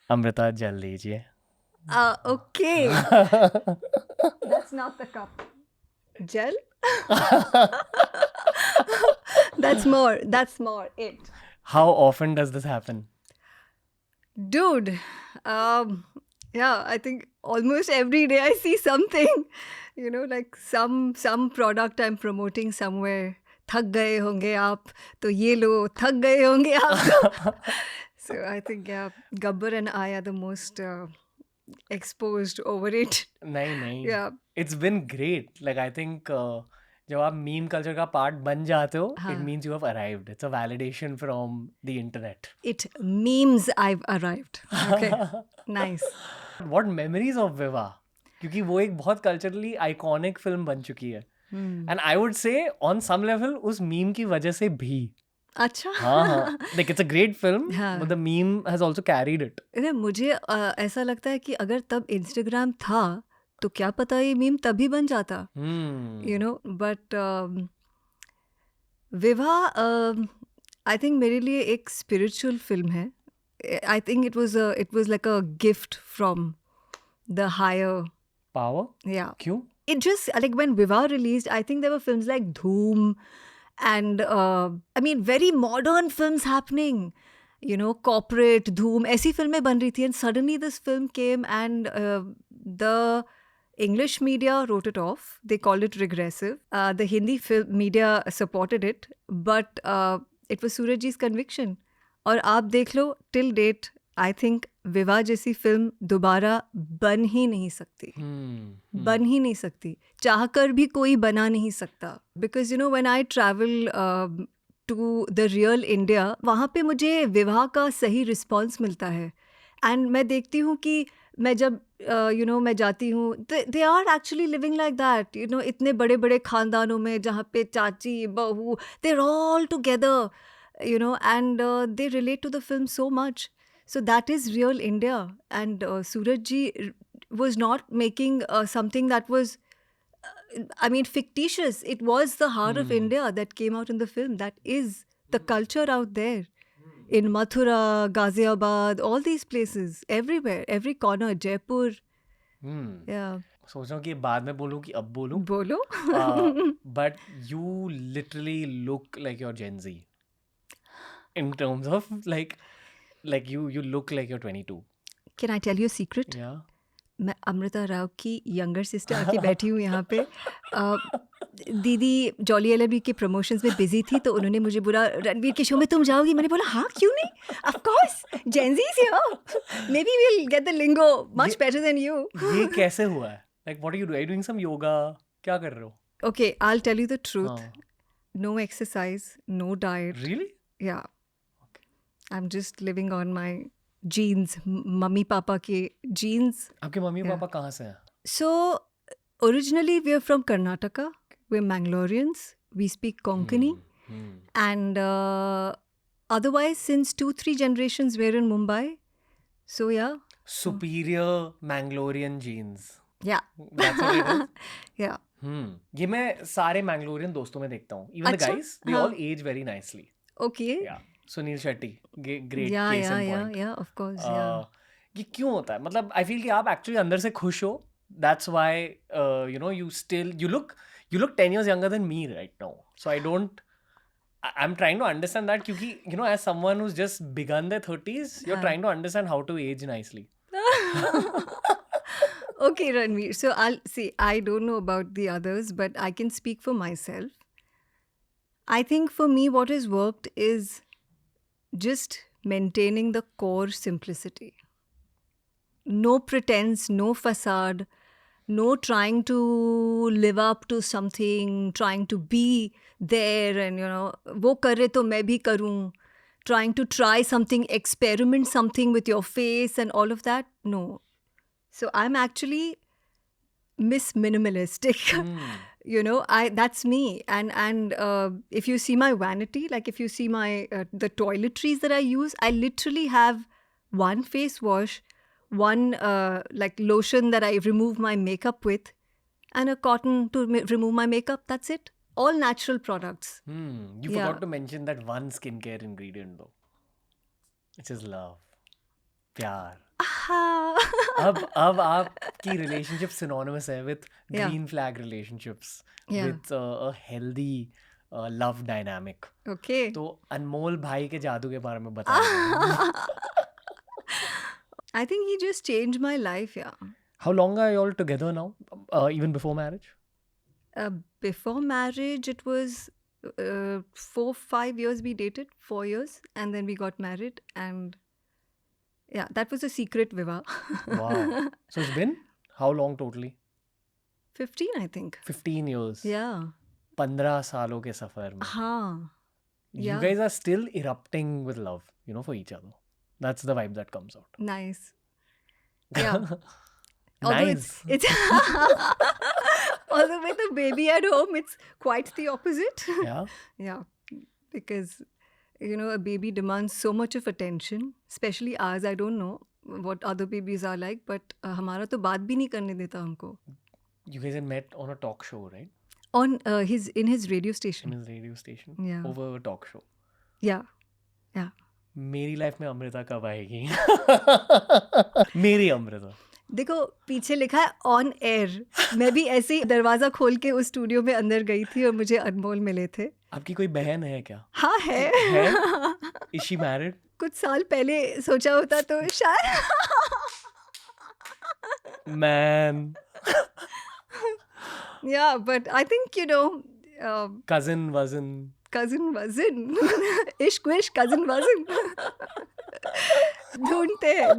अमृता जल लीजिए. Okay. That's not the cup. Gel? That's more it. How often does this happen? Dude, yeah, I think almost every day I see something, like some product I'm promoting somewhere. थक गए होंगे आप तो ये लो, थक गए होंगे आप तो. So I think, yeah, Gabbar and I are the most exposed over it. नहीं. Yeah. It's been great. Like I think जब आप मीम कल्चर का पार्ट बन जाते हो, हाँ. it means you have arrived. It's a validation from the internet. It means I've arrived. Okay. Nice. What memories of Viva? क्योंकि वो एक बहुत कल्चरली आइकॉनिक फिल्म बन चुकी है. And I would say on some level उस meme की वजह से भी. अच्छा. हाँ. Like it's a great film, हाँ. but the meme has also carried it. अरे मुझे ऐसा लगता है कि अगर तब इंस्टाग्राम था तो क्या पता ये मीम तभी बन जाता. बट विवाह आई थिंक मेरे लिए एक स्पिरिचुअल फिल्म है. I think it was like a gift from the higher. Power? Yeah. क्यों? It just like when Viva released, I think there were films like Dhoom and I mean very modern films happening. Corporate, Dhoom, ऐसी फिल्में बन रही थी, and suddenly this film came and the English media wrote it off. They called it regressive. The Hindi film media supported it, but it was Suraj ji's conviction. और आप देख लो till date, I think विवाह जैसी film दोबारा बन ही नहीं सकती. बन ही नहीं सकती, चाहकर भी कोई बना नहीं सकता. Because when I travel to the real India, वहाँ पे मुझे विवाह का सही रिस्पॉन्स मिलता है. एंड मैं देखती हूँ कि मैं जब मैं जाती हूँ, they are actually living like that. इतने बड़े बड़े खानदानों में जहाँ पे चाची बहू, they are all together, and they relate to the film so much. So that is real India. And Suraj ji was not making something that was, fictitious. It was the heart of India that came out in the film. That is the culture out there. In Mathura, Ghaziabad, all these places, everywhere, every corner, Jaipur. Yeah. सोच रहा हूँ कि बाद में बोलूँ कि अब बोलूँ. Bolo. But you literally look like you're Gen Z. In terms of like you look like you're 22. Can I tell you a secret? Yeah. मैं अमृता राव की यंगर सिस्टर आके बैठी हूँ यहाँ पे. दीदी जॉली एलएलबी के प्रमोशंस में बिजी थी, तो उन्होंने मुझे बोला रणवीर के शो में तुम जाओगी. मैंने बोला हाँ, क्यों नहीं, of course, Gen Z is here, maybe we will get the lingo much better than you. ये कैसे हुआ है? Like what are you doing? Are you doing some yoga? क्या कर रहे हो? Okay, I'll tell you the truth. No exercise, no diet. Really? Yeah. I'm just living on my genes, mummy papa के genes. आपके mummy papa कहाँ से हैं? So originally we are from Karnataka. We're Mangaloreans. We speak Konkani. And otherwise, since 2-3 generations, we're in Mumbai. So yeah. Superior Mangalorean genes. Yeah. That's what it is. Yeah. ये मैं सारे Mangalorean दोस्तों में देखता हूँ. Even the guys, they all age very nicely. Okay. Yeah. Sunil Shetty, great Yeah, case yeah, in yeah, point. yeah, of course. Yeah. ये क्यों होता है? मतलब I feel कि आप actually अंदर से खुश हो. That's why you look 10 years younger than me right now. So I'm trying to understand that क्योंकि as someone who's just begun their 30s, you're trying to understand how to age nicely. Okay, Ranveer. So I don't know about the others, but I can speak for myself. I think for me, what has worked is just maintaining the core simplicity. No pretense, no facade, no trying to live up to something, trying to be there and, wo kar rahe to main bhi karun, trying to try something, experiment something with your face and all of that. No. So I'm actually Miss Minimalistic. That's me. And if you see my vanity, like if you see my the toiletries that I use, I literally have one face wash, one like lotion that I remove my makeup with, and a cotton to remove my makeup. That's it. All natural products. You forgot to mention that one skincare ingredient though, which is love. प्यार. हाँ. अब आपकी relationship synonymous है with Yeah. Green flag relationships, Yeah. With a healthy love dynamic. Okay. तो अनमोल भाई के जादू के बारे में बताइए. I think he just changed my life, yeah. How long are you all together now? Even before marriage? Before marriage, it was 4-5 years we dated, 4 years, and then we got married, and yeah, that was a secret vivah. Wow. So it's been how long totally? 15, I think. 15 years. Yeah. 15 सालों के सफर में. हाँ. You Yeah. guys are still erupting with love, for each other. That's the vibe that comes out. Nice. Yeah. Although Nice. it's although with a baby at home, it's quite the opposite. Yeah. Yeah, because a baby demands so much of attention, especially ours. I don't know what other babies are like, but हमारा तो बात भी नहीं करने देता हमको. You guys had met on a talk show, right? On in his radio In station. his radio station. Yeah. Over a talk show. Yeah. Yeah. मेरी life में अमृता कब आएगी? मेरी अमृता. देखो पीछे लिखा है ऑन एयर. मैं भी ऐसे ही दरवाजा खोल के उस स्टूडियो में अंदर गई थी और मुझे अनमोल मिले थे. आपकी कोई बहन है क्या? हाँ है. Is she married? कुछ साल पहले सोचा होता तो शायद. Man. Yeah, but I think Cousin wasn't. cousin wasn't. इश्क विश cousin wasn't. ढूंढते हैं.